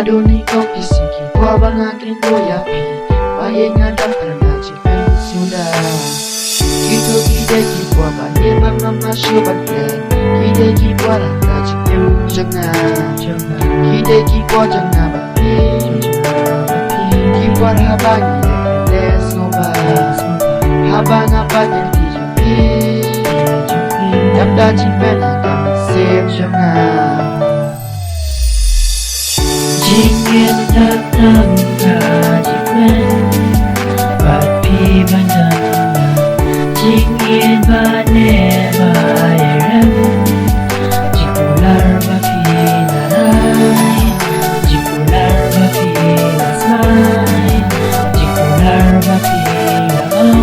Adoni kau kisiki Kwa bangakin doya pi Baye ngadap karena cipen sudah Gitu kideki kwa baye bangam nasyubat len Kideki kwa rata cipen jangan Kideki kwa jangan bapi Kikwar habangi les ngobat Habang apa yang dijupi Yapda cipen akan sip jangan Jingin datang kajian Bapi bandana Jingin bane bayaran Jikular bapi narai Jikular bapi nasmai Jikular bapi laong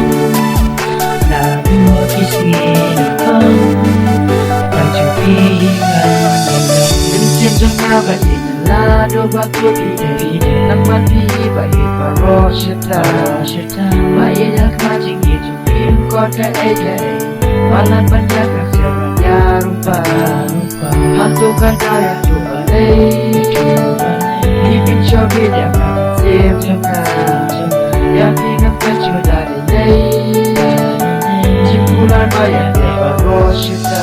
Nadua kisi nakang Kajupi hingan Mencium jangan baik Lado batu pide Nakman pi baik paro syeta Baik yak macing itu Pim kod ka eke Malan banyak kaksiranya rupa Hantu kadaya tu balai Ipin syobid yang sip jangan Yang ingat kecil dari lay Jimpulan baik paro syeta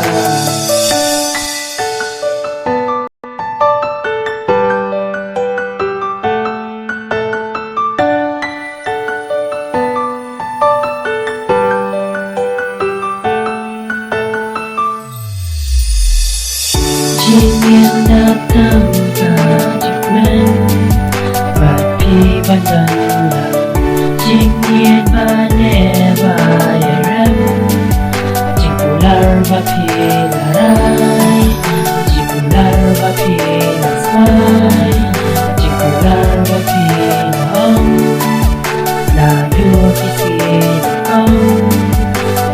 Jingin datang kajian Bapi bandana Jingin bane bayaran Jikular bapi larai Jikular bapi nasmai Jikular bapi naong Nadu kisi nakong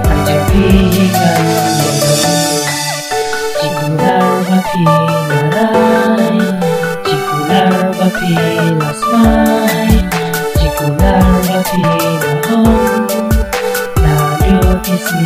Kajupi hingan Jikular bapi narai Jikular bapi nasmai Jikular bapi nahong Nadu kisi